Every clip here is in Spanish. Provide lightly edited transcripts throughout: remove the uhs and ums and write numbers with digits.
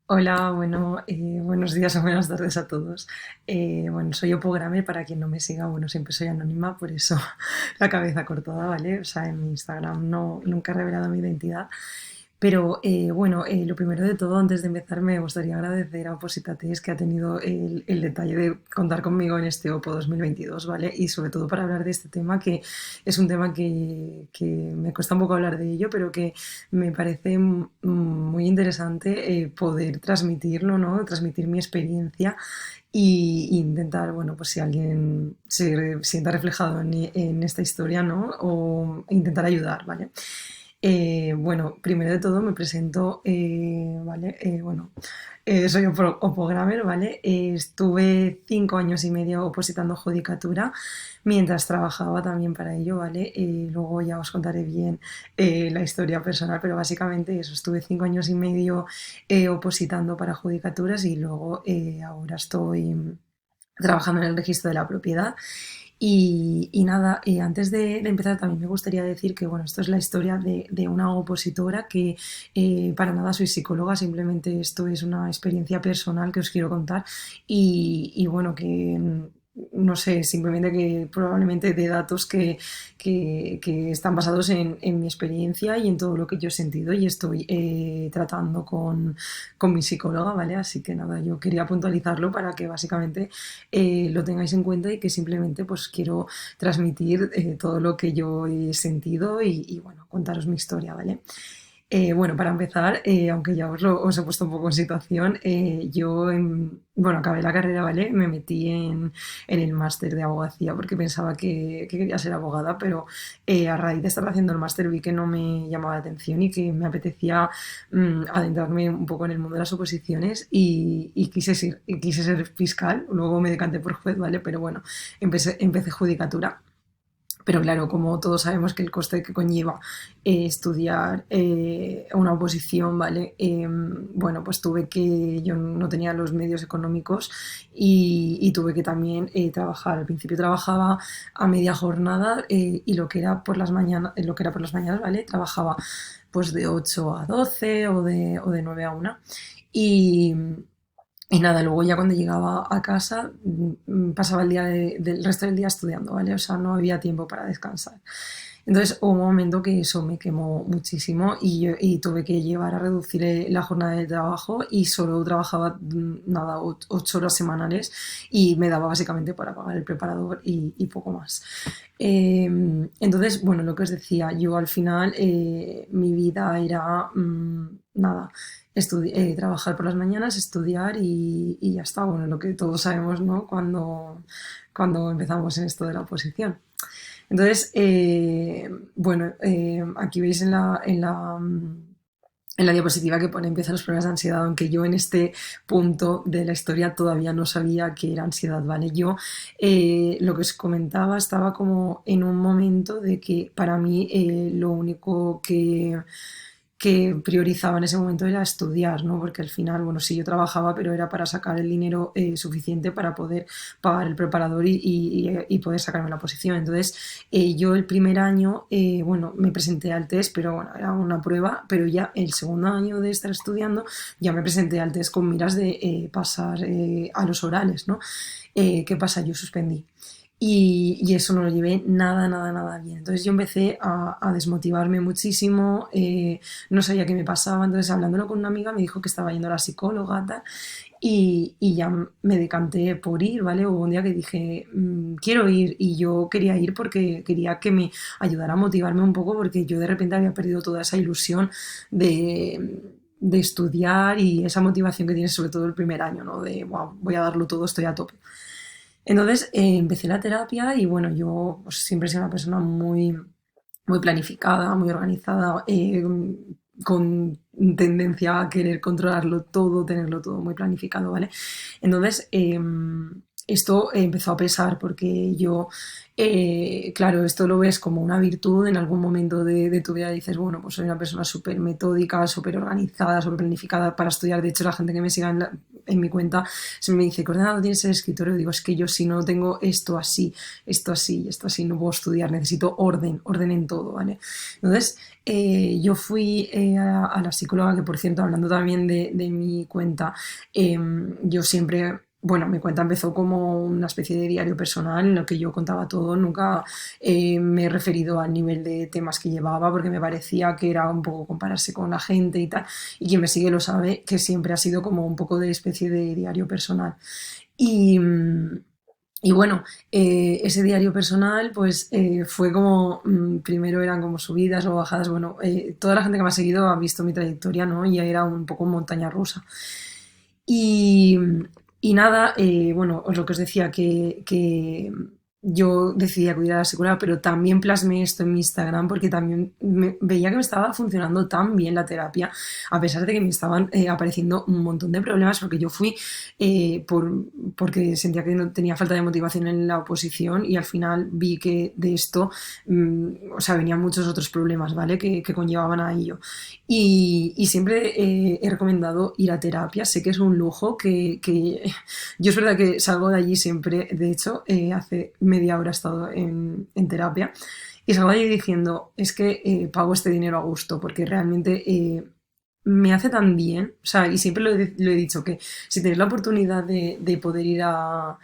Hola, bueno, buenos días o buenas tardes a todos. Bueno, soy Opogrammer, para quien no me siga, bueno, siempre soy anónima, por eso la cabeza cortada, ¿vale? O sea, en mi Instagram nunca he revelado mi identidad. Pero bueno, lo primero de todo, antes de empezar, me gustaría agradecer a Opositates que ha tenido el detalle de contar conmigo en este Opo 2022, ¿vale? Y sobre todo para hablar de este tema, que es un tema que me cuesta un poco hablar de ello, pero que me parece muy interesante poder transmitirlo, ¿no? Transmitir mi experiencia y intentar, bueno, pues si alguien se sienta reflejado en esta historia, ¿no? O intentar ayudar, ¿vale? Bueno, primero de todo me presento, ¿vale? Bueno, soy opogrammer, ¿vale? Estuve 5 años y medio opositando judicatura mientras trabajaba también para ello, ¿vale? Luego ya os contaré bien la historia personal, pero básicamente eso, estuve 5 años y medio opositando para judicaturas y luego ahora estoy trabajando en el registro de la propiedad. Y nada, antes de empezar también me gustaría decir que, bueno, esto es la historia de una opositora que para nada soy psicóloga, simplemente esto es una experiencia personal que os quiero contar y bueno, que no sé, simplemente que probablemente de datos que están basados en mi experiencia y en todo lo que yo he sentido y estoy tratando con mi psicóloga, ¿vale? Así que nada, yo quería puntualizarlo para que básicamente lo tengáis en cuenta y que simplemente pues quiero transmitir todo lo que yo he sentido y bueno, contaros mi historia, ¿vale? Bueno, para empezar, aunque ya os he puesto un poco en situación, bueno, acabé la carrera, ¿vale? Me metí en el máster de abogacía porque pensaba que quería ser abogada, pero a raíz de estar haciendo el máster vi que no me llamaba la atención y que me apetecía adentrarme un poco en el mundo de las oposiciones y quise ser fiscal, luego me decanté por juez, ¿vale? Pero bueno, empecé judicatura. Pero claro, como todos sabemos que el coste que conlleva estudiar una oposición, ¿vale? Bueno, pues yo no tenía los medios económicos y tuve que también trabajar. Al principio trabajaba a media jornada y lo que era por las mañanas, ¿vale? Trabajaba pues de 8 a 12 o de 9 a 1. Y, y nada, luego ya cuando llegaba a casa pasaba del resto del día estudiando, ¿vale? O sea, no había tiempo para descansar. Entonces hubo un momento que eso me quemó muchísimo y tuve que llevar a reducir la jornada de trabajo y solo trabajaba nada, 8 horas semanales y me daba básicamente para pagar el preparador y poco más. Entonces, bueno, lo que os decía, yo al final mi vida era nada, trabajar por las mañanas, estudiar y ya está. Bueno, lo que todos sabemos, ¿no? Cuando empezamos en esto de la oposición. Entonces, bueno, aquí veis en la diapositiva que pone empieza los problemas de ansiedad, aunque yo en este punto de la historia todavía no sabía que era ansiedad, ¿vale? Yo, lo que os comentaba, estaba como en un momento de que para mí lo único que priorizaba en ese momento era estudiar, ¿no? Porque al final, bueno, sí yo trabajaba, pero era para sacar el dinero suficiente para poder pagar el preparador y poder sacarme la posición. Entonces, yo el primer año, bueno, me presenté al test, pero bueno, era una prueba, pero ya el segundo año de estar estudiando, ya me presenté al test con miras de pasar a los orales, ¿no? ¿Qué pasa? Yo suspendí. Y eso no lo llevé nada, nada, nada bien. Entonces yo empecé a desmotivarme muchísimo, no sabía qué me pasaba, entonces hablándolo con una amiga me dijo que estaba yendo a la psicóloga, tal, y ya me decanté por ir, ¿vale? Hubo un día que dije, quiero ir, y yo quería ir porque quería que me ayudara a motivarme un poco, porque yo de repente había perdido toda esa ilusión de estudiar y esa motivación que tienes sobre todo el primer año, ¿no? De, wow, voy a darlo todo, estoy a tope. Entonces empecé la terapia y bueno, yo pues, siempre he sido una persona muy planificada, muy organizada, con tendencia a querer controlarlo todo, tenerlo todo muy planificado, ¿vale? Entonces, esto empezó a pesar porque yo, claro, esto lo ves como una virtud en algún momento de tu vida, dices, bueno, pues soy una persona súper metódica, súper organizada, súper planificada para estudiar. De hecho, la gente que me sigue en mi cuenta se me dice, ¿qué ordenador tienes el escritorio? Digo, es que yo si no tengo esto así y esto así, no puedo estudiar, necesito orden en todo, ¿vale? Entonces, yo fui a la psicóloga, que por cierto, hablando también de mi cuenta, yo siempre, bueno, mi cuenta empezó como una especie de diario personal en lo que yo contaba todo, nunca me he referido al nivel de temas que llevaba porque me parecía que era un poco compararse con la gente y tal, y quien me sigue lo sabe, que siempre ha sido como un poco de especie de diario personal. Y, y bueno, ese diario personal pues fue como, primero eran como subidas o bajadas, bueno, toda la gente que me ha seguido ha visto mi trayectoria, ¿no? Y era un poco montaña rusa. Y, y nada, bueno, os lo que os decía, que yo decidí acudir a la psicóloga, pero también plasmé esto en mi Instagram porque también veía que me estaba funcionando tan bien la terapia, a pesar de que me estaban apareciendo un montón de problemas, porque yo fui porque sentía que no tenía falta de motivación en la oposición y al final vi que de esto, o sea, venían muchos otros problemas, ¿vale? Que conllevaban a ello. Y siempre he recomendado ir a terapia. Sé que es un lujo que yo es verdad que salgo de allí siempre. De hecho, hace media hora he estado en terapia y salgo de allí diciendo, es que pago este dinero a gusto porque realmente me hace tan bien. O sea, y siempre lo he dicho que si tenéis la oportunidad de poder ir a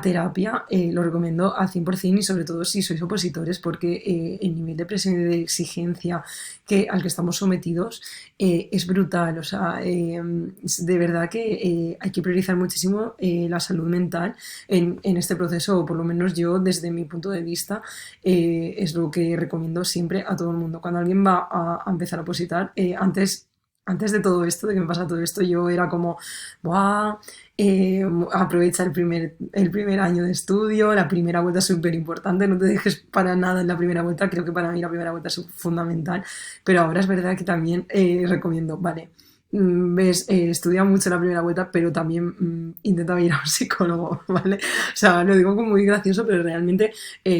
terapia, lo recomiendo al 100% y sobre todo si sois opositores porque el nivel de presión y de exigencia al que estamos sometidos es brutal. O sea, de verdad que hay que priorizar muchísimo la salud mental en este proceso, o por lo menos yo desde mi punto de vista es lo que recomiendo siempre a todo el mundo. Cuando alguien va a empezar a opositar, antes de todo esto, de que me pasa todo esto, yo era como, ¡buah! Aprovecha el primer año de estudio, la primera vuelta es súper importante, no te dejes para nada en la primera vuelta, creo que para mí la primera vuelta es fundamental, pero ahora es verdad que también recomiendo, vale, ves, estudia mucho la primera vuelta, pero también intenta ir a un psicólogo, ¿vale? O sea, lo digo como muy gracioso, pero realmente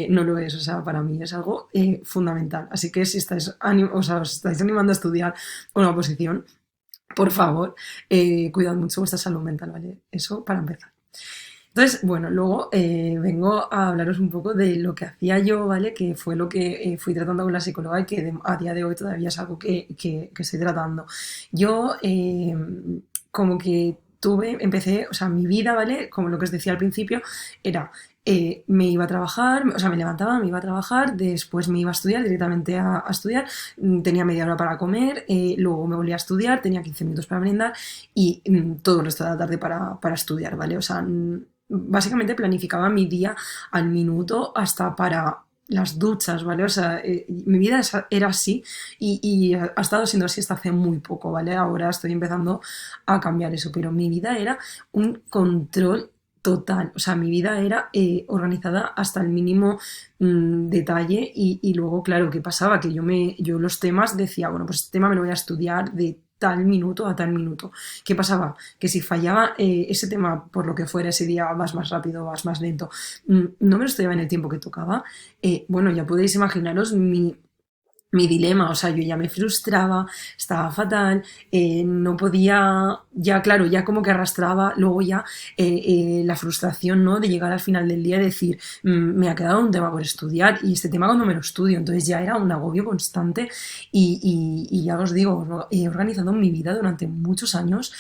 no lo es, o sea, para mí es algo fundamental, así que si o sea, os estáis animando a estudiar una oposición, por favor, cuidad mucho vuestra salud mental, ¿vale? Eso para empezar. Entonces, bueno, luego vengo a hablaros un poco de lo que hacía yo, ¿vale? Que fue lo que fui tratando con la psicóloga y que a día de hoy todavía es algo que estoy tratando. Yo como que empecé, o sea, mi vida, ¿vale? Como lo que os decía al principio, era me iba a trabajar, o sea, me levantaba, me iba a trabajar, después me iba a estudiar, directamente a estudiar, tenía media hora para comer, luego me volvía a estudiar, tenía 15 minutos para brindar y todo el resto de la tarde para estudiar, ¿vale? O sea, básicamente planificaba mi día al minuto hasta para las duchas, ¿vale? O sea, mi vida era así y ha estado siendo así hasta hace muy poco, ¿vale? Ahora estoy empezando a cambiar eso, pero mi vida era un control total. O sea, mi vida era organizada hasta el mínimo detalle y luego, claro, ¿qué pasaba? Que yo los temas decía, bueno, pues este tema me lo voy a estudiar de tal minuto a tal minuto. ¿Qué pasaba? Que si fallaba ese tema por lo que fuera ese día, vas más rápido, vas más lento, no me lo estudiaba en el tiempo que tocaba, bueno, ya podéis imaginaros mi dilema, o sea, yo ya me frustraba, estaba fatal, no podía, ya claro, ya como que arrastraba luego ya la frustración, ¿no? De llegar al final del día y decir, me ha quedado un tema por estudiar y este tema cuando me lo estudio, entonces ya era un agobio constante y ya os digo, ¿no? He organizado mi vida durante muchos años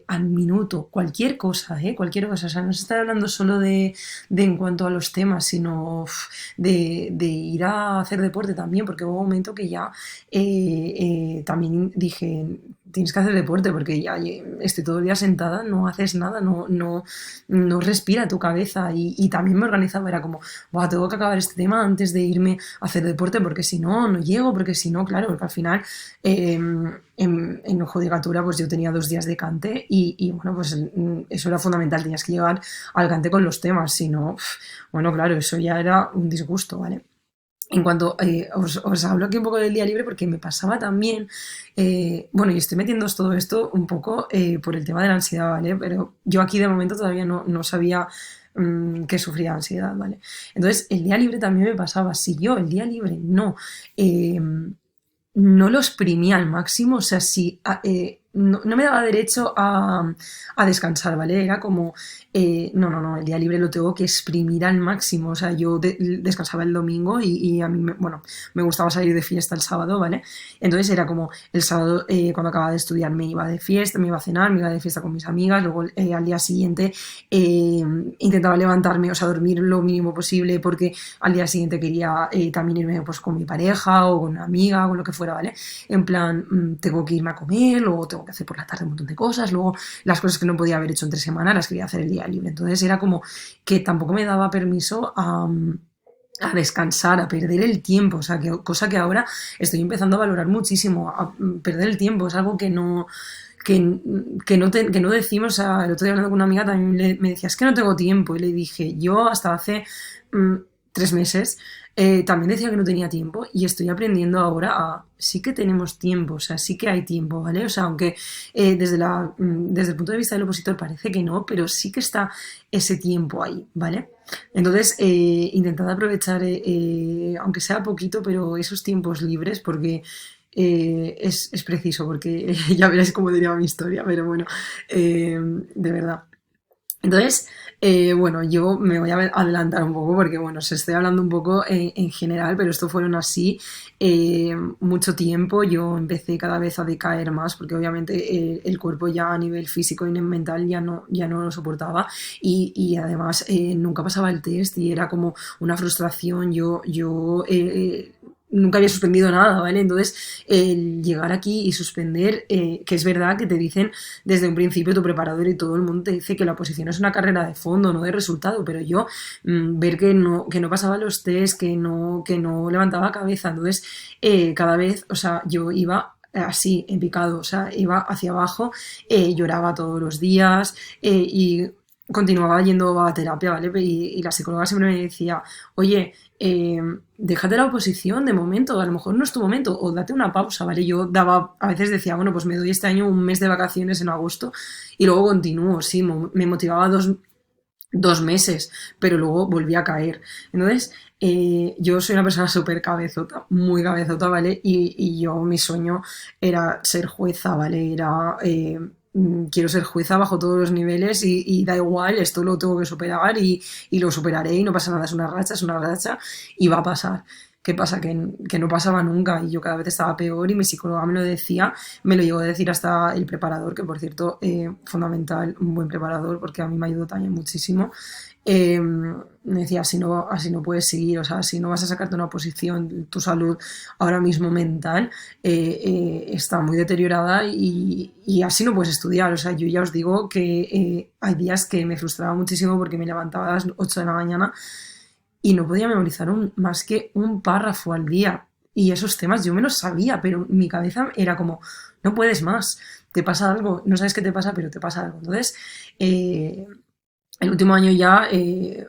al minuto, cualquier cosa, o sea, no se está hablando solo de en cuanto a los temas, sino de ir a hacer deporte también, porque hubo un momento que ya también dije, tienes que hacer deporte porque ya estoy todo el día sentada, no haces nada, no respira tu cabeza y también me organizaba, era como, "Buah, tengo que acabar este tema antes de irme a hacer deporte porque si no, no llego, porque si no, claro, porque al final en judicatura pues yo tenía 2 días de cante y bueno, pues eso era fundamental, tenías que llegar al cante con los temas, si no, bueno, claro, eso ya era un disgusto, ¿vale? En cuanto, os hablo aquí un poco del día libre porque me pasaba también, bueno, y estoy metiendo todo esto un poco por el tema de la ansiedad, ¿vale? Pero yo aquí de momento todavía no sabía que sufría ansiedad, ¿vale? Entonces, el día libre también me pasaba, si yo el día libre no lo exprimía al máximo, o sea, si no me daba derecho a descansar, ¿vale? Era como, no, el día libre lo tengo que exprimir al máximo. O sea, yo descansaba el domingo y a mí, bueno, me gustaba salir de fiesta el sábado, ¿vale? Entonces era como el sábado, cuando acababa de estudiar, me iba de fiesta, me iba a cenar, me iba de fiesta con mis amigas, luego al día siguiente eh, intentaba levantarme, o sea, dormir lo mínimo posible porque al día siguiente quería también irme pues con mi pareja o con una amiga o con lo que fuera, ¿vale? En plan, tengo que irme a comer, luego tengo que hacer por la tarde un montón de cosas, luego las cosas que no podía haber hecho entre semana las quería hacer el día libre. Entonces era como que tampoco me daba permiso a descansar, a perder el tiempo, o sea, cosa que ahora estoy empezando a valorar muchísimo, a perder el tiempo, es algo que, que no decimos, o sea, el otro día hablando con una amiga también me decía, es que no tengo tiempo, y le dije, yo hasta hace mm, 3 meses también decía que no tenía tiempo y estoy aprendiendo ahora a sí que tenemos tiempo, o sea, sí que hay tiempo, ¿vale? O sea, aunque desde el punto de vista del opositor parece que no, pero sí que está ese tiempo ahí, ¿vale? Entonces, intentad aprovechar, aunque sea poquito, pero esos tiempos libres, porque es preciso, porque ya veréis cómo diría mi historia, pero bueno, de verdad. Entonces, bueno, yo me voy a adelantar un poco porque, bueno, os estoy hablando un poco en general, pero esto fueron así mucho tiempo. Yo empecé cada vez a decaer más porque obviamente el cuerpo ya a nivel físico y mental ya no lo soportaba y además nunca pasaba el test y era como una frustración. Yo nunca había suspendido nada, ¿vale? Entonces, el llegar aquí y suspender, que es verdad que te dicen desde un principio tu preparador y todo el mundo te dice que la oposición es una carrera de fondo, no de resultado, pero yo ver que no pasaba los test, que no levantaba cabeza, entonces cada vez, o sea, yo iba así, en picado, o sea, iba hacia abajo, lloraba todos los días y continuaba yendo a terapia, ¿vale? Y la psicóloga siempre me decía, oye, eh, déjate la oposición de momento, a lo mejor no es tu momento, o date una pausa, ¿vale? Yo a veces decía, bueno, pues me doy este año un mes de vacaciones en agosto y luego continúo, sí, me motivaba 2 meses, pero luego volví a caer. Entonces, yo soy una persona súper cabezota, muy cabezota, ¿vale? Y yo, mi sueño era ser jueza, ¿vale? Era, quiero ser jueza bajo todos los niveles y da igual, esto lo tengo que superar y lo superaré y no pasa nada, es una racha y va a pasar. ¿Qué pasa? Que no pasaba nunca y yo cada vez estaba peor y mi psicóloga me lo decía, me lo llegó a decir hasta el preparador, que por cierto, fundamental, un buen preparador porque a mí me ayudó también muchísimo. Me decía, así no puedes seguir, o sea, si no vas a sacarte una posición, tu salud ahora mismo mental está muy deteriorada y así no puedes estudiar. O sea, yo ya os digo que hay días que me frustraba muchísimo porque me levantaba a las 8 de la mañana y no podía memorizar más que un párrafo al día. Y esos temas yo me los sabía, pero mi cabeza era como, no puedes más, te pasa algo, no sabes qué te pasa, pero te pasa algo. Entonces, eh, el último año ya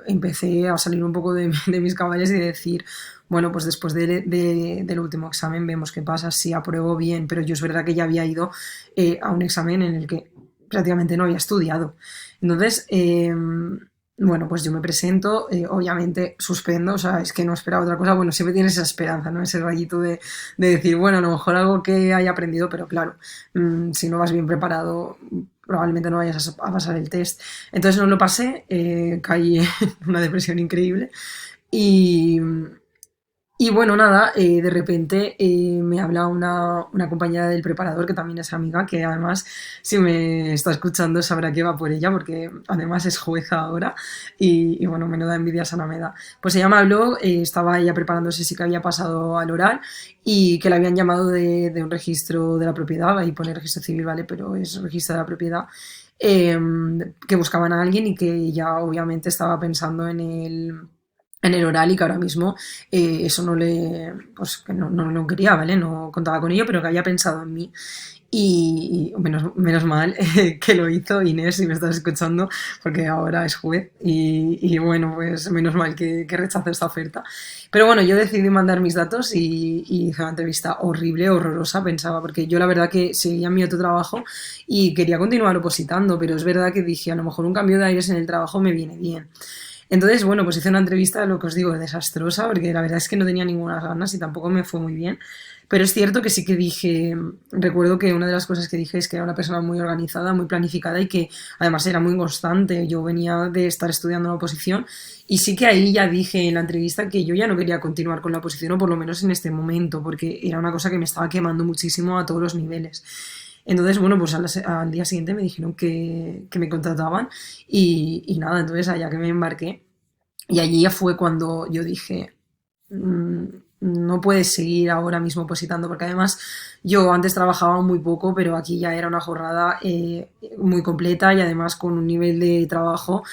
empecé a salir un poco de mis cabales y decir, bueno, pues después del último examen vemos qué pasa, si apruebo bien, pero yo es verdad que ya había ido a un examen en el que prácticamente no había estudiado. Entonces, bueno, pues yo me presento, obviamente suspendo, o sea, es que no esperaba otra cosa, bueno, siempre tienes esa esperanza, ¿no? Ese rayito de decir, bueno, a lo mejor algo que haya aprendido, pero claro, si no vas bien preparado, probablemente no vayas a pasar el test. Entonces no lo pasé, caí en una depresión increíble y, y bueno, nada, de repente me habla una compañera del preparador que también es amiga, que además si me está escuchando sabrá que va por ella, porque además es jueza ahora y bueno, menuda envidia sana me da. Pues ella me habló, estaba ella preparándose, sí que había pasado al oral y que la habían llamado de un registro de la propiedad, ahí pone registro civil, ¿vale? Pero es registro de la propiedad. eh, que buscaban a alguien y que ella obviamente estaba pensando en el oral y que ahora mismo eso pues que no lo quería, ¿vale? No contaba con ello, pero que había pensado en mí. Y menos mal que lo hizo Inés, si me estás escuchando, porque ahora es juez y bueno, pues menos mal que rechazó esta oferta. Pero bueno, yo decidí mandar mis datos y hice una entrevista horrible, horrorosa, pensaba, porque yo la verdad que seguía mi otro trabajo y quería continuar opositando, pero es verdad que dije, a lo mejor un cambio de aires en el trabajo me viene bien. Entonces, bueno, pues hice una entrevista, lo que os digo, desastrosa, porque la verdad es que no tenía ninguna ganas y tampoco me fue muy bien. Pero es cierto que sí que dije, recuerdo que una de las cosas que dije es que era una persona muy organizada, muy planificada y que además era muy constante. Yo venía de estar estudiando la oposición y sí que ahí ya dije en la entrevista que yo ya no quería continuar con la oposición, o por lo menos en este momento, porque era una cosa que me estaba quemando muchísimo a todos los niveles. Entonces, bueno, pues al día siguiente me dijeron que me contrataban y nada, entonces allá que me embarqué. Y allí ya fue cuando yo dije, "Mm, no puedes seguir ahora mismo opositando", porque además yo antes trabajaba muy poco, pero aquí ya era una jornada muy completa y además con un nivel de trabajo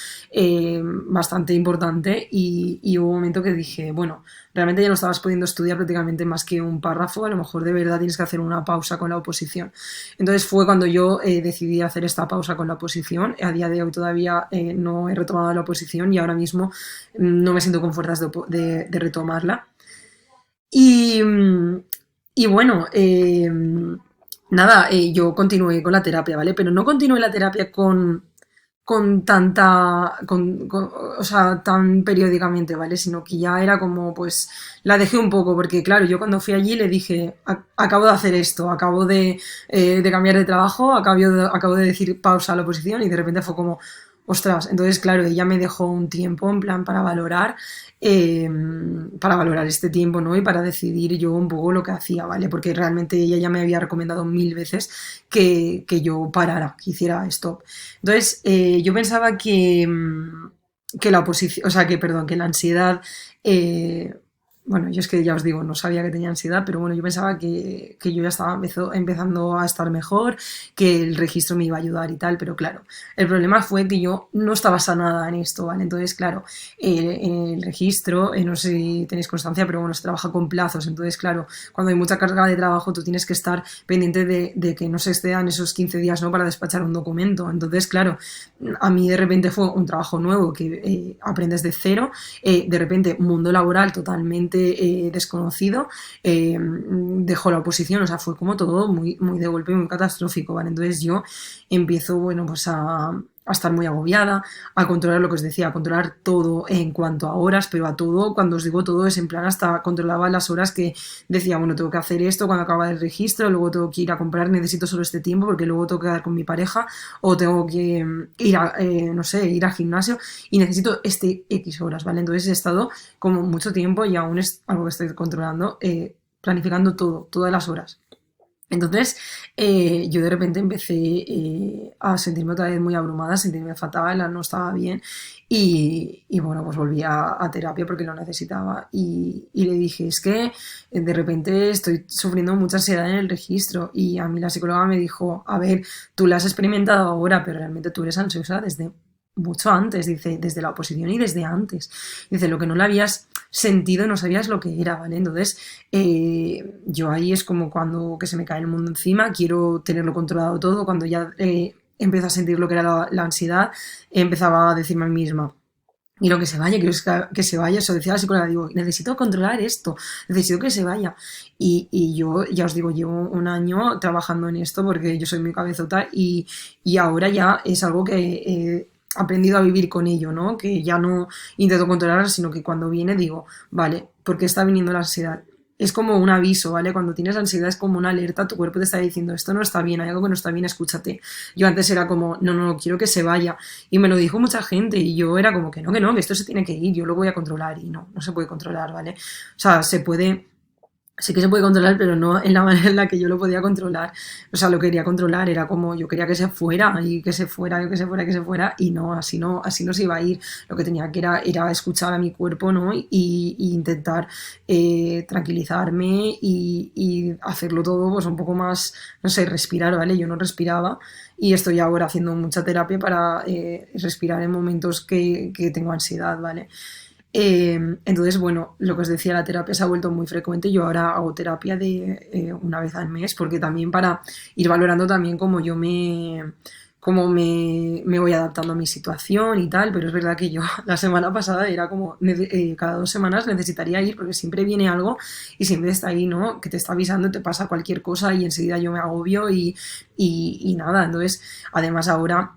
bastante importante y hubo un momento que dije, bueno, realmente ya no estabas pudiendo estudiar prácticamente más que un párrafo, a lo mejor de verdad tienes que hacer una pausa con la oposición. Entonces fue cuando yo decidí hacer esta pausa con la oposición. A día de hoy todavía no he retomado la oposición y ahora mismo no me siento con fuerzas de retomarla. Y, y bueno, nada, yo continué con la terapia, ¿vale? Pero no continué la terapia con tanta, o sea, tan periódicamente, ¿vale? Sino que ya era como, pues, la dejé un poco, porque claro, yo cuando fui allí le dije, acabo de hacer esto, acabo de cambiar de trabajo, acabo de decir pausa a la oposición y de repente fue como, ostras, entonces claro, ella me dejó un tiempo en plan eh, para valorar este tiempo, ¿no? Y para decidir yo un poco lo que hacía, ¿vale? Porque realmente ella ya me había recomendado mil veces que yo parara, que hiciera stop. Entonces, yo pensaba que la oposición, o sea, que, perdón, que la ansiedad, eh, bueno, yo es que ya os digo, no sabía que tenía ansiedad, pero bueno, yo pensaba que yo ya estaba empezando a estar mejor, que el registro me iba a ayudar y tal, pero claro, el problema fue que yo no estaba sanada en esto, ¿vale? Entonces, claro, en el registro, no sé si tenéis constancia, pero bueno, se trabaja con plazos, entonces, claro, cuando hay mucha carga de trabajo, tú tienes que estar pendiente de que no se excedan esos 15 días, ¿no? Para despachar un documento. Entonces, claro, a mí de repente fue un trabajo nuevo que aprendes de cero, de repente mundo laboral totalmente desconocido, dejó la oposición, o sea, fue como todo muy, muy de golpe, muy catastrófico, ¿vale? Entonces yo empiezo, bueno, pues a estar muy agobiada, a controlar lo que os decía, a controlar todo en cuanto a horas, pero a todo, cuando os digo todo, es en plan hasta controlaba las horas que decía, bueno, tengo que hacer esto cuando acaba el registro, luego tengo que ir a comprar, necesito solo este tiempo porque luego tengo que quedar con mi pareja o tengo que ir a, no sé, ir al gimnasio y necesito este X horas, ¿vale? Entonces he estado como mucho tiempo y aún es algo que estoy controlando, planificando todo, todas las horas. Entonces, yo de repente empecé a sentirme otra vez muy abrumada, a sentirme fatal, no estaba bien y bueno, pues volví a terapia porque lo necesitaba y le dije, es que de repente estoy sufriendo mucha ansiedad en el registro y a mí la psicóloga me dijo, a ver, tú la has experimentado ahora, pero realmente tú eres ansiosa desde mucho antes, dice, desde la oposición y desde antes. Dice, lo que no lo habías sentido, no sabías lo que era, ¿vale? Entonces, yo ahí es como cuando que se me cae el mundo encima, quiero tenerlo controlado todo, cuando ya empiezo a sentir lo que era la ansiedad, empezaba a decirme a mí misma, y lo que se vaya, que se vaya, eso decía la psicóloga, digo, necesito controlar esto, necesito que se vaya. Y yo, ya os digo, llevo un año trabajando en esto porque yo soy muy cabezota y ahora ya es algo que he aprendido a vivir con ello, ¿no? Que ya no intento controlar, sino que cuando viene digo, vale, ¿por qué está viniendo la ansiedad? Es como un aviso, ¿vale? Cuando tienes ansiedad es como una alerta, tu cuerpo te está diciendo, esto no está bien, hay algo que no está bien, escúchate. Yo antes era como, no, no, no, quiero que se vaya. Y me lo dijo mucha gente y yo era como que no, que esto se tiene que ir, yo lo voy a controlar y no, no se puede controlar, ¿vale? O sea, se puede, sí que se puede controlar, pero no en la manera en la que yo lo podía controlar. O sea, lo quería controlar, era como yo quería que se fuera y que se fuera, y que se fuera, que se fuera, y no, así no se iba a ir. Lo que tenía que era escuchar a mi cuerpo, ¿no? Y intentar tranquilizarme y hacerlo todo pues un poco más, no sé, respirar, ¿vale? Yo no respiraba y estoy ahora haciendo mucha terapia para respirar en momentos que tengo ansiedad, ¿vale? Entonces, bueno, lo que os decía, la terapia se ha vuelto muy frecuente. Yo ahora hago terapia de una vez al mes, porque también para ir valorando también cómo me voy adaptando a mi situación y tal, pero es verdad que yo la semana pasada era como cada 2 semanas necesitaría ir porque siempre viene algo y siempre está ahí, ¿no? Que te está avisando, te pasa cualquier cosa y enseguida yo me agobio y nada. Entonces, además ahora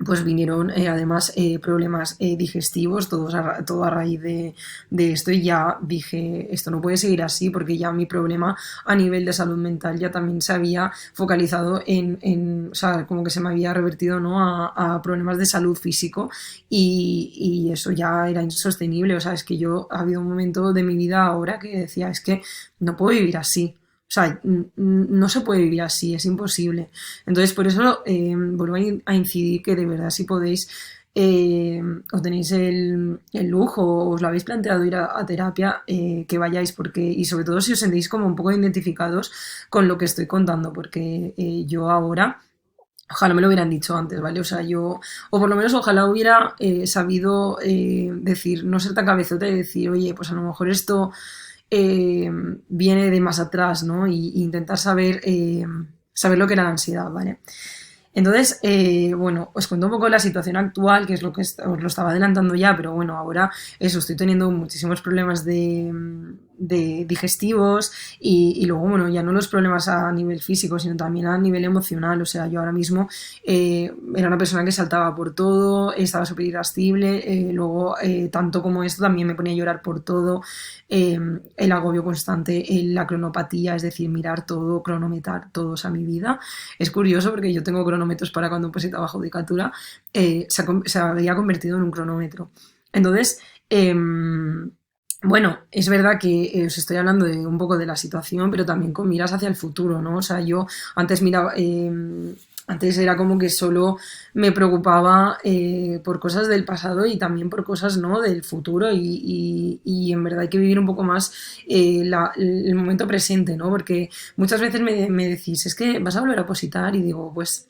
pues vinieron además problemas digestivos, todo a raíz de esto y ya dije, esto no puede seguir así porque ya mi problema a nivel de salud mental ya también se había focalizado o sea, como que se me había revertido, ¿no? a problemas de salud físico y eso ya era insostenible, o sea, es que yo ha habido un momento de mi vida ahora que decía, es que no puedo vivir así. O sea, no se puede vivir así, es imposible. Entonces, por eso vuelvo a incidir que de verdad si podéis, os tenéis el lujo, o os lo habéis planteado ir a terapia, que vayáis, porque, y sobre todo si os sentís como un poco identificados con lo que estoy contando, porque yo ahora, ojalá me lo hubieran dicho antes, ¿vale? O sea, yo, o por lo menos ojalá hubiera sabido decir, no ser tan cabezota y decir, oye, pues a lo mejor esto eh, viene de más atrás, ¿no? Y intentar saber lo que era la ansiedad, ¿vale? Entonces, bueno, os cuento un poco la situación actual, que es lo que os lo estaba adelantando ya, pero bueno, ahora eso, estoy teniendo muchísimos problemas de digestivos y luego, bueno, ya no los problemas a nivel físico, sino también a nivel emocional. O sea, yo ahora mismo era una persona que saltaba por todo, estaba súper irascible, luego, tanto como esto, también me ponía a llorar por todo, el agobio constante, la cronopatía, es decir, mirar todo, cronometrar todo, o sea, mi vida es curioso porque yo tengo cronómetros para cuando opositaba judicatura, se había convertido en un cronómetro. Entonces, bueno, es verdad que os estoy hablando de un poco de la situación, pero también con miras hacia el futuro, ¿no? O sea, yo antes miraba, antes era como que solo me preocupaba por cosas del pasado y también por cosas, ¿no? del futuro y en verdad hay que vivir un poco más el momento presente, ¿no? Porque muchas veces me decís, es que vas a volver a opositar y digo, pues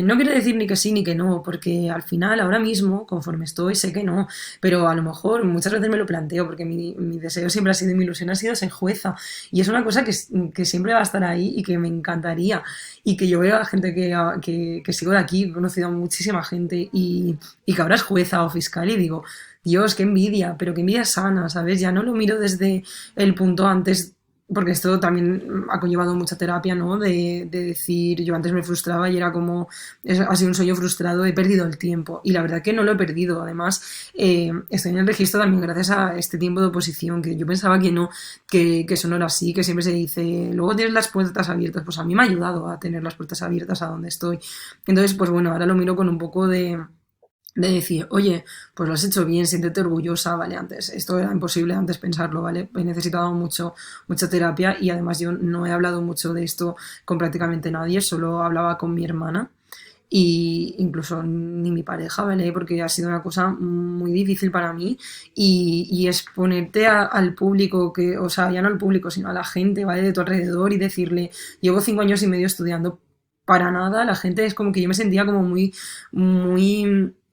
no quiero decir ni que sí ni que no, porque al final, ahora mismo, conforme estoy, sé que no, pero a lo mejor muchas veces me lo planteo, porque mi deseo siempre ha sido, y mi ilusión ha sido ser jueza, y es una cosa que siempre va a estar ahí y que me encantaría, y que yo veo a gente que sigo de aquí, he conocido a muchísima gente, y que ahora es jueza o fiscal, y digo, Dios, qué envidia, pero qué envidia sana, ¿sabes? Ya no lo miro desde el punto antes porque esto también ha conllevado mucha terapia, ¿no? De decir, yo antes me frustraba y era como, ha sido un sueño frustrado, he perdido el tiempo. Y la verdad que no lo he perdido. Además, estoy en el registro también gracias a este tiempo de oposición, que yo pensaba que no, que eso no era así, que siempre se dice, luego tienes las puertas abiertas. Pues a mí me ha ayudado a tener las puertas abiertas a donde estoy. Entonces, pues bueno, ahora lo miro con un poco de decir, oye, pues lo has hecho bien, siéntete orgullosa, ¿vale? Antes, esto era imposible antes pensarlo, ¿vale? He necesitado mucha terapia y además yo no he hablado mucho de esto con prácticamente nadie, solo hablaba con mi hermana y incluso ni mi pareja, ¿vale? Porque ha sido una cosa muy difícil para mí y exponerte al público, que, o sea, ya no al público, sino a la gente, ¿vale? De tu alrededor y decirle, llevo 5 años y medio estudiando para nada, la gente es como que yo me sentía como muy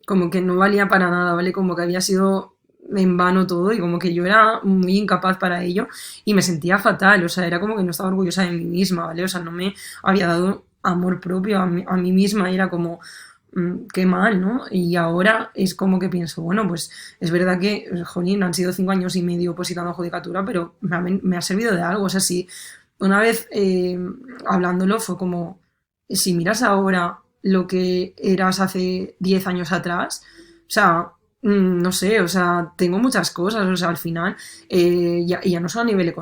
como que no valía para nada, ¿vale? Como que había sido en vano todo y como que yo era muy incapaz para ello y me sentía fatal, o sea, era como que no estaba orgullosa de mí misma, ¿vale? O sea, no me había dado amor propio a mí misma y era como, qué mal, ¿no? Y ahora es como que pienso, bueno, pues es verdad que, jolín, han sido 5 años y medio opositando a judicatura, pero me ha servido de algo, o sea, si una vez hablándolo fue como, si miras ahora lo que eras hace 10 años atrás, o sea, no sé, o sea, tengo muchas cosas, o sea, al final, ya no solo a nivel,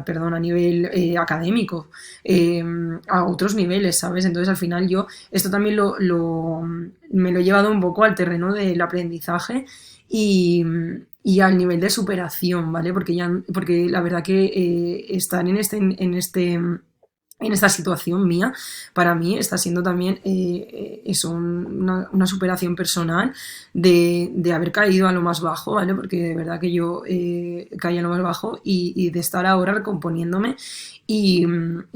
perdón, a nivel académico, eh, a otros niveles, ¿sabes? Entonces, al final yo, esto también me lo he llevado un poco al terreno del aprendizaje y, y al nivel de superación, ¿vale? Porque la verdad que estar en esta situación mía, para mí está siendo también eso, una superación personal de haber caído a lo más bajo, ¿vale? Porque de verdad que yo caí a lo más bajo y de estar ahora recomponiéndome y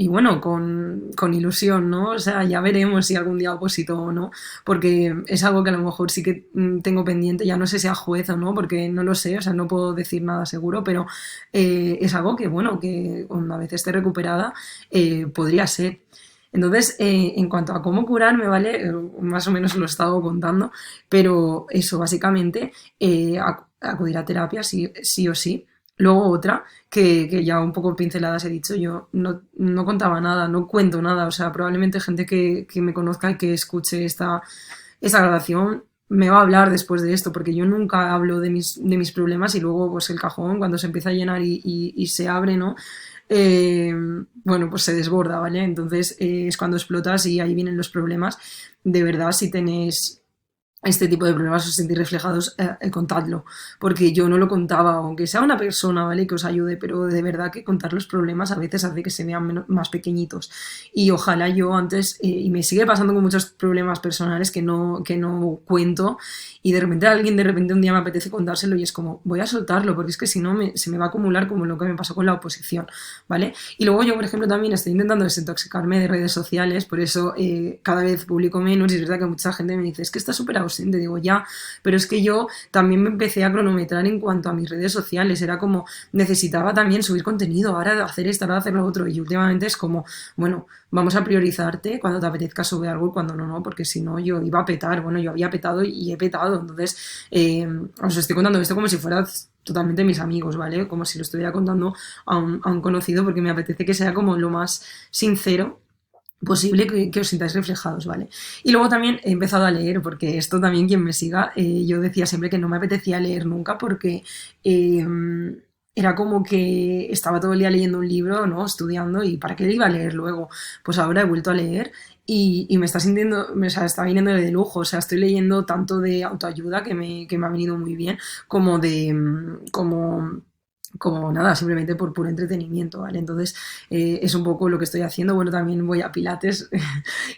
bueno, con ilusión, ¿no? O sea, ya veremos si algún día oposito o no, porque es algo que a lo mejor sí que tengo pendiente, ya no sé si a juez o no, porque no lo sé, o sea, no puedo decir nada seguro, pero es algo que, bueno, que una vez esté recuperada, podría ser. Entonces, en cuanto a cómo curarme, ¿vale? Más o menos lo he estado contando, pero eso, básicamente, acudir a terapia sí o sí. Luego otra, que ya un poco pinceladas he dicho, yo no contaba nada, no cuento nada, o sea, probablemente gente que me conozca y que escuche esta grabación me va a hablar después de esto, porque yo nunca hablo de mis problemas y luego pues el cajón cuando se empieza a llenar y se abre, ¿no? Eh, bueno, pues se desborda, ¿vale? Entonces es cuando explotas y ahí vienen los problemas. De verdad, si tenéis este tipo de problemas os sentís reflejados, contadlo, porque yo no lo contaba, aunque sea una persona, ¿vale? Que os ayude, pero de verdad que contar los problemas a veces hace que se vean más pequeñitos. Y ojalá yo antes, y me sigue pasando con muchos problemas personales que no cuento, y de repente alguien de repente un día me apetece contárselo y es como, voy a soltarlo, porque es que si no se me va a acumular como lo que me pasó con la oposición, ¿vale? Y luego yo, por ejemplo, también estoy intentando desintoxicarme de redes sociales, por eso cada vez publico menos y es verdad que mucha gente me dice, es que estás súper ausente, digo ya, pero es que yo también me empecé a cronometrar en cuanto a mis redes sociales, era como necesitaba también subir contenido, ahora hacer esto, ahora hacer lo otro y últimamente es como, bueno, vamos a priorizarte cuando te apetezca subir algo y cuando no, no, porque si no yo iba a petar, bueno, yo había petado y he petado, entonces os estoy contando esto como si fuera totalmente mis amigos, ¿vale? Como si lo estuviera contando a un conocido porque me apetece que sea como lo más sincero posible que os sintáis reflejados, ¿vale? Y luego también he empezado a leer, porque esto también quien me siga, yo decía siempre que no me apetecía leer nunca porque eh, era como que estaba todo el día leyendo un libro, ¿no? Estudiando y ¿para qué le iba a leer luego? Pues ahora he vuelto a leer y me está sintiendo, o sea, está viniendo de lujo, o sea, estoy leyendo tanto de autoayuda que me ha venido muy bien, como de, como nada, simplemente por puro entretenimiento, ¿vale? Entonces es un poco lo que estoy haciendo. Bueno, también voy a Pilates,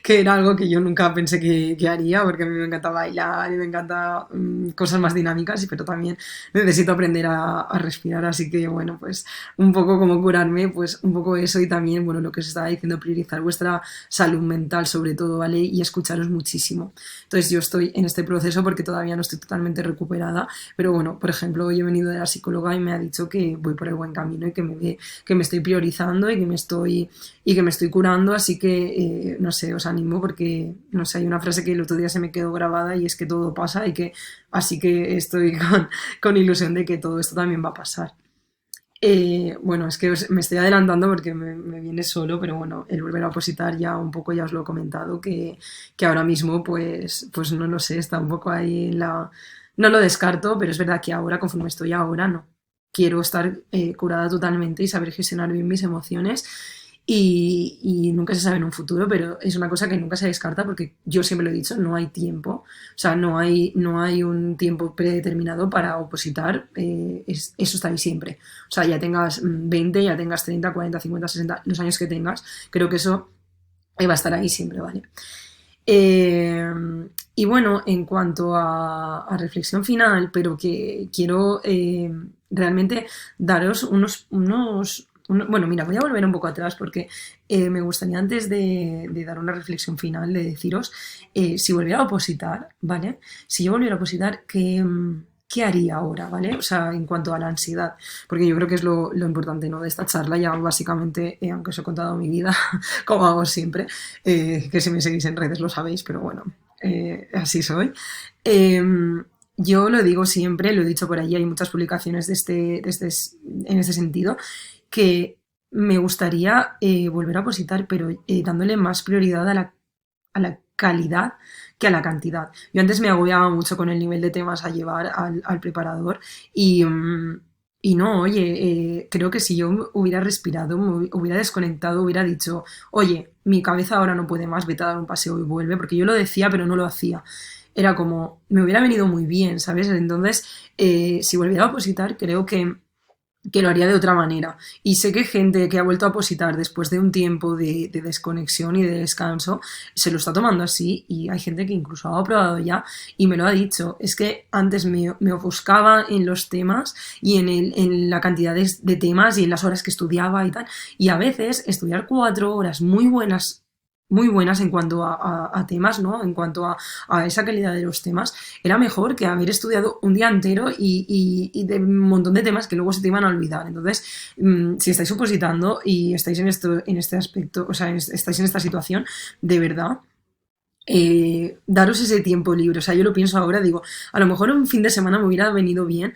que era algo que yo nunca pensé que haría, porque a mí me encanta bailar y me encanta cosas más dinámicas, pero también necesito aprender a respirar, así que bueno, pues un poco como curarme, pues un poco eso y también, bueno, lo que os estaba diciendo, priorizar vuestra salud mental sobre todo, ¿vale? Y escucharos muchísimo. Entonces yo estoy en este proceso porque todavía no estoy totalmente recuperada, pero bueno, por ejemplo, hoy he venido de la psicóloga y me ha dicho que voy por el buen camino y que me estoy priorizando y que me estoy curando, así que no sé, os animo porque, no sé, hay una frase que el otro día se me quedó grabada y es que todo pasa y que así que estoy con ilusión de que todo esto también va a pasar. Bueno, es que me estoy adelantando porque me viene solo, pero bueno, el volver a opositar ya un poco, ya os lo he comentado, que ahora mismo pues no lo sé, está un poco ahí en la... No lo descarto, pero es verdad que ahora, conforme estoy ahora, no. Quiero estar curada totalmente y saber gestionar bien mis emociones y nunca se sabe en un futuro, pero es una cosa que nunca se descarta porque yo siempre lo he dicho, no hay tiempo, o sea, no hay un tiempo predeterminado para opositar, eso está ahí siempre. O sea, ya tengas 20, ya tengas 30, 40, 50, 60, los años que tengas, creo que eso va a estar ahí siempre, ¿vale? Eh, y bueno, en cuanto a reflexión final, pero que quiero realmente daros bueno, mira, voy a volver un poco atrás porque me gustaría antes de dar una reflexión final, de deciros, si volviera a opositar, ¿vale? Si yo volviera a opositar, ¿qué haría ahora, ¿vale? O sea, en cuanto a la ansiedad, porque yo creo que es lo importante, ¿no? De esta charla, ya básicamente, aunque os he contado mi vida, como hago siempre, que si me seguís en redes lo sabéis, pero bueno, así soy. Eh, yo lo digo siempre, lo he dicho por ahí, hay muchas publicaciones en este sentido, que me gustaría volver a opositar, pero dándole más prioridad a la calidad que a la cantidad. Yo antes me agobiaba mucho con el nivel de temas a llevar al preparador y no, oye, creo que si yo hubiera respirado, me hubiera desconectado, hubiera dicho, oye, mi cabeza ahora no puede más, vete a dar un paseo y vuelve, porque yo lo decía, pero no lo hacía. Era como, me hubiera venido muy bien, ¿sabes? Entonces, si volviera a opositar, creo que lo haría de otra manera. Y sé que gente que ha vuelto a opositar después de un tiempo de desconexión y de descanso se lo está tomando así y hay gente que incluso ha aprobado ya y me lo ha dicho. Es que antes me ofuscaba en los temas y en la cantidad de temas y en las horas que estudiaba y tal. Y a veces estudiar 4 horas muy buenas en cuanto a temas, ¿no? En cuanto a esa calidad de los temas, era mejor que haber estudiado un día entero y de un montón de temas que luego se te iban a olvidar. Entonces, si estáis opositando y estáis en este aspecto, o sea, estáis en esta situación, de verdad, daros ese tiempo libre. O sea, yo lo pienso ahora, digo, a lo mejor un fin de semana me hubiera venido bien.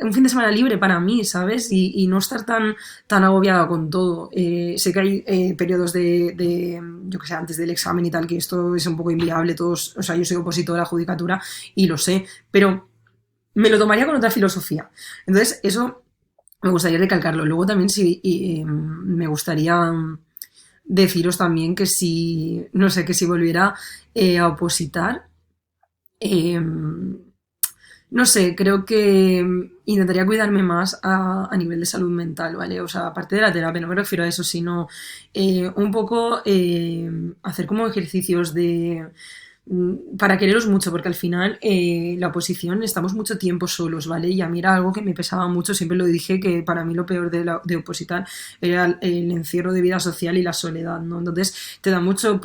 un fin de semana libre para mí, ¿sabes? Y no estar tan agobiada con todo. Sé que hay periodos yo que sé, antes del examen y tal, que esto es un poco inviable, todos, o sea, yo soy opositora a la judicatura y lo sé, pero me lo tomaría con otra filosofía. Entonces, eso me gustaría recalcarlo. Luego también sí, me gustaría deciros también que si, no sé, que si volviera a opositar, eh, no sé, creo que intentaría cuidarme más a nivel de salud mental, ¿vale? O sea, aparte de la terapia, no me refiero a eso, sino un poco hacer como ejercicios para quereros mucho, porque al final la oposición estamos mucho tiempo solos, ¿vale? Y a mí era algo que me pesaba mucho, siempre lo dije, que para mí lo peor de opositar era el encierro de vida social y la soledad, ¿no? Entonces te da mucho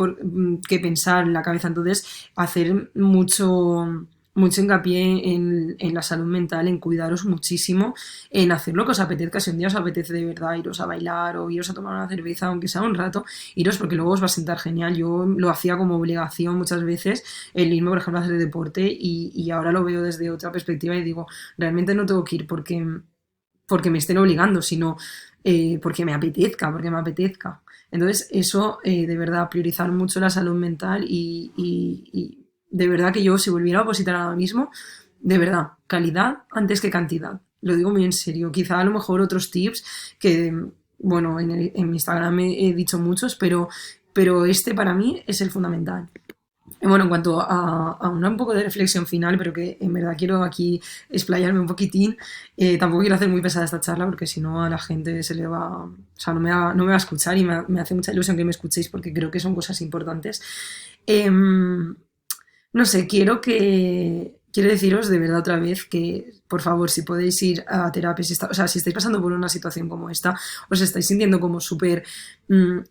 que pensar en la cabeza, entonces hacer mucho hincapié en la salud mental, en cuidaros muchísimo, en hacer lo que os apetezca. Si un día os apetece de verdad iros a bailar o iros a tomar una cerveza, aunque sea un rato, iros porque luego os va a sentar genial. Yo lo hacía como obligación muchas veces, el irme, por ejemplo, a hacer deporte y ahora lo veo desde otra perspectiva y digo, realmente no tengo que ir porque me estén obligando, sino porque me apetezca. Entonces, eso, de verdad, priorizar mucho la salud mental y de verdad que yo, si volviera a opositar ahora mismo, de verdad, calidad antes que cantidad. Lo digo muy en serio. Quizá a lo mejor otros tips que, bueno, en mi Instagram he dicho muchos, pero este para mí es el fundamental. Y bueno, en cuanto a un poco de reflexión final, pero que en verdad quiero aquí explayarme un poquitín, tampoco quiero hacer muy pesada esta charla porque si no a la gente se le va, o sea, no me va a escuchar y me hace mucha ilusión que me escuchéis porque creo que son cosas importantes. Em, no sé, quiero deciros de verdad otra vez que, por favor, si podéis ir a terapia, o sea, si estáis pasando por una situación como esta, os estáis sintiendo como súper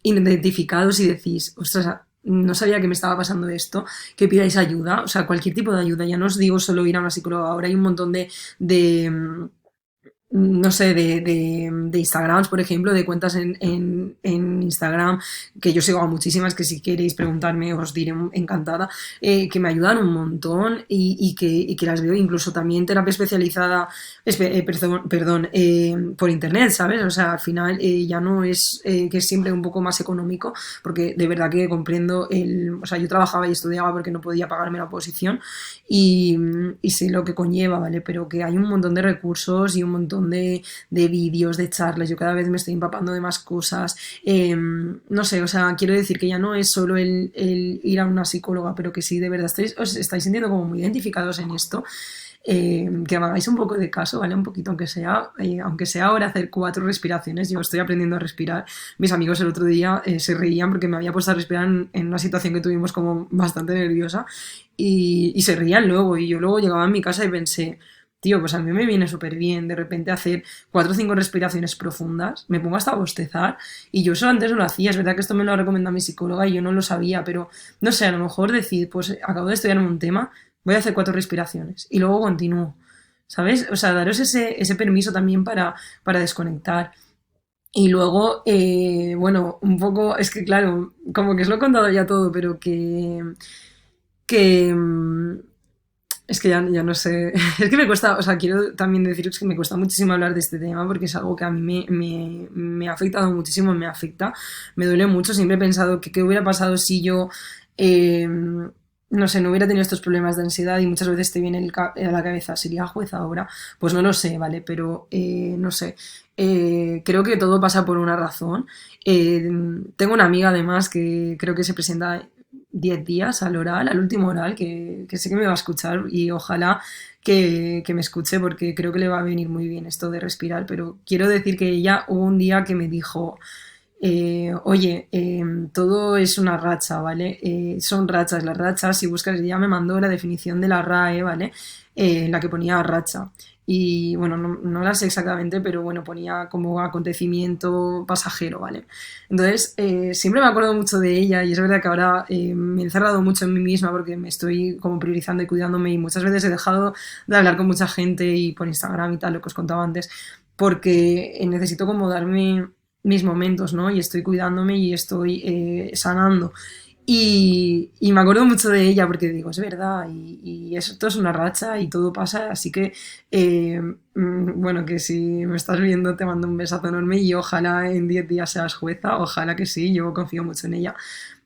identificados y decís, ostras, no sabía que me estaba pasando esto, que pidáis ayuda, o sea, cualquier tipo de ayuda. Ya no os digo solo ir a una psicóloga, ahora hay un montón no sé, de Instagrams, por ejemplo, de cuentas en Instagram, que yo sigo a muchísimas, que si queréis preguntarme os diré encantada, que me ayudan un montón y que las veo incluso también terapia especializada, perdón, por internet, ¿sabes? O sea, al final ya no es que es siempre un poco más económico, porque de verdad que comprendo o sea, yo trabajaba y estudiaba porque no podía pagarme la oposición y, y sé lo que conlleva, ¿vale? Pero que hay un montón de recursos y un montón de vídeos, de charlas, yo cada vez me estoy empapando de más cosas, no sé, o sea, quiero decir que ya no es solo el ir a una psicóloga, pero que sí, de verdad, os estáis sintiendo como muy identificados en esto, que me hagáis un poco de caso, ¿vale? Un poquito, aunque sea ahora hacer 4 respiraciones, yo estoy aprendiendo a respirar. Mis amigos el otro día se reían porque me había puesto a respirar en una situación que tuvimos como bastante nerviosa y se reían luego y yo luego llegaba a mi casa y pensé, tío, pues a mí me viene súper bien de repente hacer 4 o 5 respiraciones profundas, me pongo hasta a bostezar y yo eso antes no lo hacía, es verdad que esto me lo ha recomendado mi psicóloga y yo no lo sabía, pero no sé, a lo mejor decir, pues acabo de estudiar un tema, voy a hacer 4 respiraciones y luego continúo, ¿sabes? O sea, daros ese permiso también para desconectar. Y luego, bueno, un poco, es que claro, como que os lo he contado ya todo, pero que es que ya no sé, es que me cuesta, o sea, quiero también deciros que me cuesta muchísimo hablar de este tema porque es algo que a mí me ha afectado muchísimo, me afecta, me duele mucho, siempre he pensado que qué hubiera pasado si yo, eh, no sé, no hubiera tenido estos problemas de ansiedad y muchas veces te viene a la cabeza, ¿sería juez ahora? Pues no lo sé, ¿vale? Pero, no sé, creo que todo pasa por una razón. Eh, Tengo una amiga además que creo que se presenta 10 días al oral, al último oral, que sé que me va a escuchar y ojalá que me escuche porque creo que le va a venir muy bien esto de respirar, pero quiero decir que ella hubo un día que me dijo, oye, todo es una racha, ¿vale? Son rachas, las rachas, si buscas, ella me mandó la definición de la RAE, ¿vale? En la que ponía racha. Y bueno, no la sé exactamente, pero bueno, ponía como acontecimiento pasajero, ¿vale? Entonces, siempre me acuerdo mucho de ella y es verdad que ahora me he encerrado mucho en mí misma porque me estoy como priorizando y cuidándome y muchas veces he dejado de hablar con mucha gente y por Instagram y tal, lo que os contaba antes, porque necesito como darme mis momentos, ¿no? Y estoy cuidándome y estoy sanando. Y me acuerdo mucho de ella porque digo, es verdad, y esto es una racha y todo pasa, así que, bueno, que si me estás viendo te mando un besazo enorme y ojalá en 10 días seas jueza, ojalá que sí, yo confío mucho en ella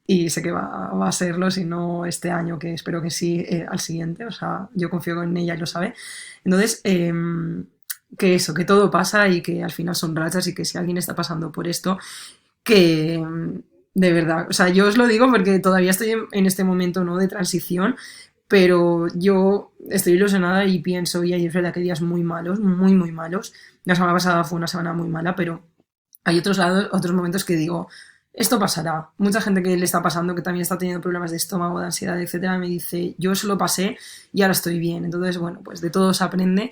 y sé que va a serlo, si no este año, que espero que sí, al siguiente, o sea, yo confío en ella y lo sabe. Entonces, que eso, que todo pasa y que al final son rachas y que si alguien está pasando por esto, que de verdad, o sea, yo os lo digo porque todavía estoy en este momento, ¿no?, de transición, pero yo estoy ilusionada y pienso, y es verdad que hay días muy malos, muy, muy malos. La semana pasada fue una semana muy mala, pero hay otros lados, otros momentos que digo, esto pasará. Mucha gente que le está pasando, que también está teniendo problemas de estómago, de ansiedad, etcétera, me dice, yo eso lo pasé y ahora estoy bien. Entonces, bueno, pues de todo se aprende.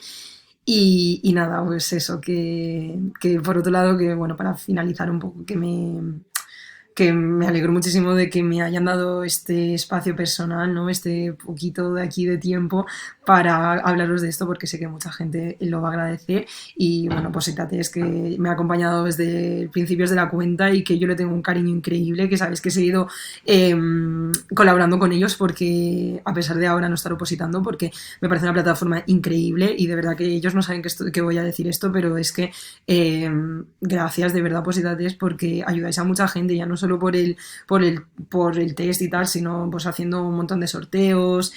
Y nada, pues eso, que por otro lado, que bueno, para finalizar un poco, que me alegro muchísimo de que me hayan dado este espacio personal, ¿no? Este poquito de aquí de tiempo para hablaros de esto, porque sé que mucha gente lo va a agradecer. Y bueno, pues fíjate, es que me ha acompañado desde principios de la cuenta y que yo le tengo un cariño increíble, que sabéis que he seguido eh, colaborando con ellos porque, a pesar de ahora no estar opositando, porque me parece una plataforma increíble y de verdad que ellos no saben que voy a decir esto, pero es que eh, gracias de verdad, positates, porque ayudáis a mucha gente, ya no solo por el test y tal, sino pues haciendo un montón de sorteos,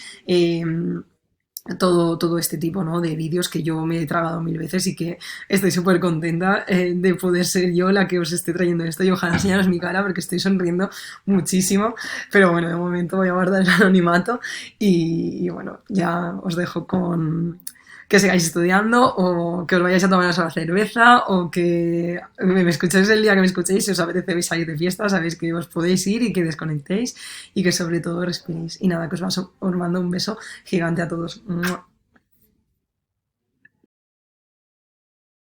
todo este tipo, ¿no?, de vídeos que yo me he tragado mil veces y que estoy súper contenta de poder ser yo la que os esté trayendo esto y ojalá enseñaros mi cara porque estoy sonriendo muchísimo, pero bueno, de momento voy a guardar el anonimato y bueno, ya os dejo con que sigáis estudiando o que os vayáis a tomar a la cerveza o que me escuchéis el día que me escuchéis, si os apetece salir de fiesta, sabéis que os podéis ir y que desconectéis y que sobre todo respiréis. Y nada, que os mando un beso gigante a todos. ¡Mua!